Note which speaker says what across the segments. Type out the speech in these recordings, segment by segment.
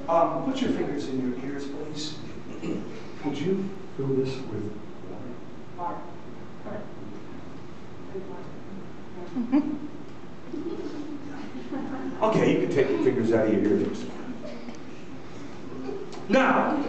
Speaker 1: Put your fingers in your ears, please. Would you fill this with water? Okay, you can take your fingers out of your ears. Now,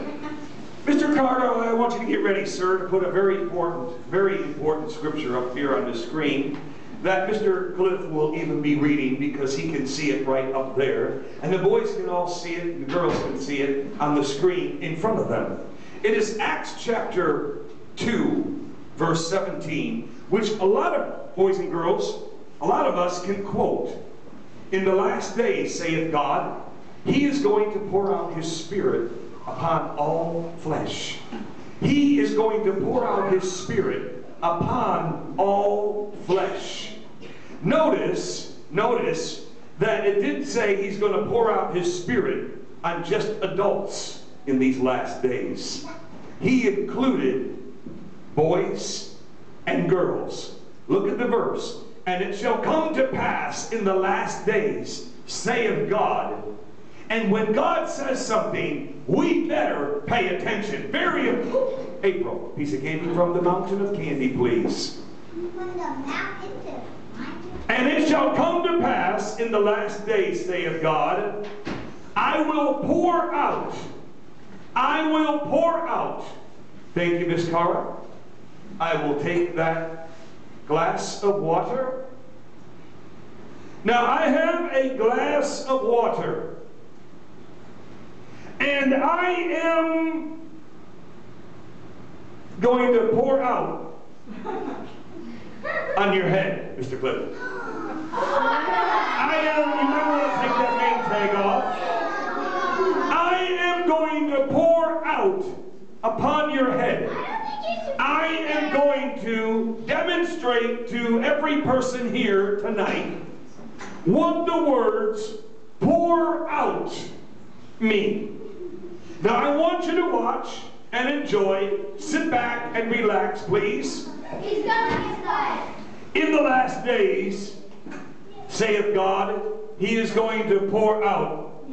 Speaker 1: Mr. Carter, I want you to get ready, sir, to put a very important scripture up here on the screen that Mr. Cliff will even be reading because he can see it right up there. And the boys can all see it, and the girls can see it on the screen in front of them. It is Acts chapter 2, verse 17, which a lot of boys and girls, a lot of us can quote. In the last days, saith God, He is going to pour out His Spirit upon all flesh. He is going to pour out His Spirit upon all flesh. Notice that it didn't say He's going to pour out His Spirit on just adults in these last days. He included boys and girls. Look at the verse. And it shall come to pass in the last days, saith God. And when God says something, we better pay attention. Very important. April, a piece of candy from the mountain of candy, please. And it shall come to pass in the last days, saith God, I will pour out. I will pour out. Thank you, Miss Cara. I will take that glass of water. Now, I have a glass of water. And I am going to pour out on your head, Mr. Cliff. I am, you might want to take that name tag off. I am going to pour out upon your head. I am going to demonstrate to every person here tonight what the words pour out mean. Now I want you to watch and enjoy. Sit back and relax, please.
Speaker 2: He's gonna
Speaker 1: In the last days, saith God, He is going to pour out.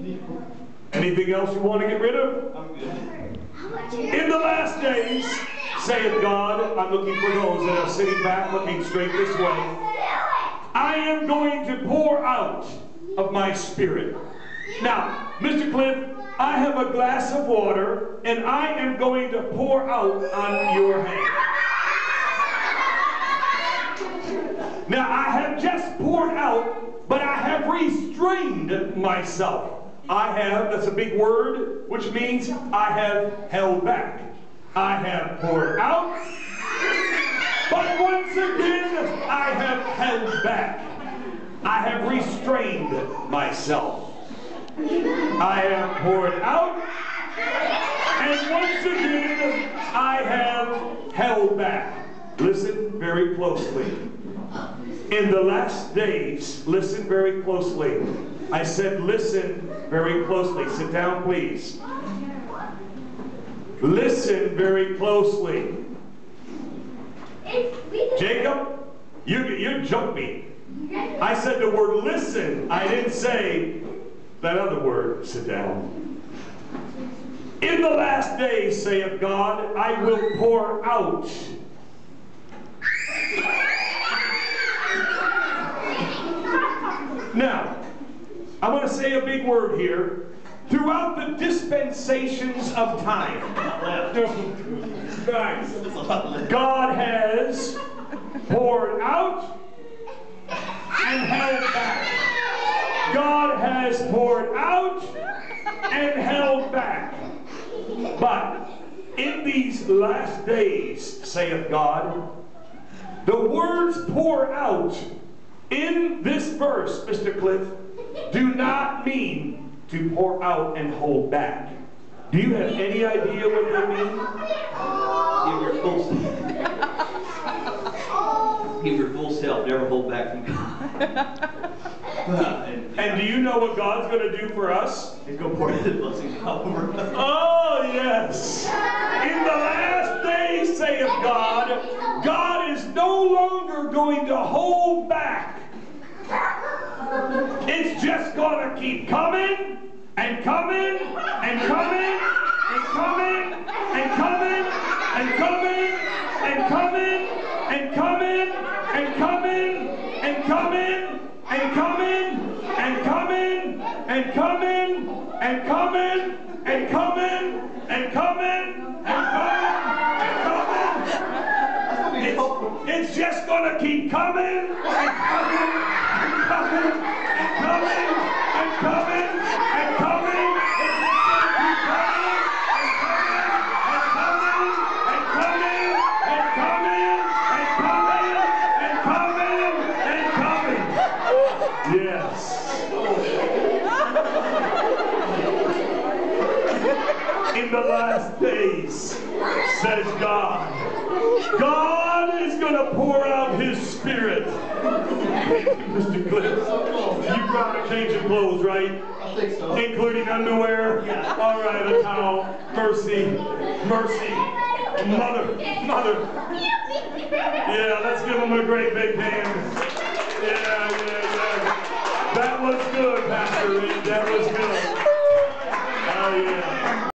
Speaker 1: Anything else you want to get rid of?
Speaker 3: I'm good.
Speaker 1: In the last days, saith God, I'm looking for those that are sitting back looking straight this way. I am going to pour out of my Spirit. Now, Mr. Cliff, I have a glass of water, and I am going to pour out on your head. Now, I have just poured out, but I have restrained myself. I have, that's a big word, which means I have held back. I have poured out, but once again, I have held back. I have restrained myself. I have poured out, and once again, I have held back. Listen very closely. In the last days, listen very closely. I said listen very closely. Sit down, please. Listen very closely. Jacob, you jumped me. I said the word listen. I didn't say that other word. Sit down. In the last days, saith God, I will pour out. Now, I'm going to say a big word here. Throughout the dispensations of time, God has poured out and held back. God has poured out and held back. But in these last days, saith God, the words pour out in this verse, Mr. Cliff, do not mean to pour out and hold back. Do you have any idea what they mean?
Speaker 3: Give your full self, never hold back from God.
Speaker 1: And do you know what God's going to do for us?
Speaker 3: He's going to pour His blessings out over us.
Speaker 1: Oh, yes. In the last days, saith God, God is no longer going to hold back. It's just going to keep coming and coming. coming and coming and coming and coming and coming and coming and coming and coming and coming and coming and coming and coming and coming and coming and coming and coming. It's just gonna keep coming and coming and coming and coming and coming and coming. It's just gonna keep coming and coming and coming and coming and coming and coming and coming and coming. Yes. In the last days, says God, God is going to pour out His Spirit. Mr. Cliff, you brought a change of clothes, right?
Speaker 4: I think so.
Speaker 1: Including underwear?
Speaker 3: Yeah.
Speaker 1: All right, a towel. Mercy. Mercy. Mother. Mother. Yeah, let's give them a great big hand. Yeah. That was good, Pastor Reed. That was good. Oh, yeah.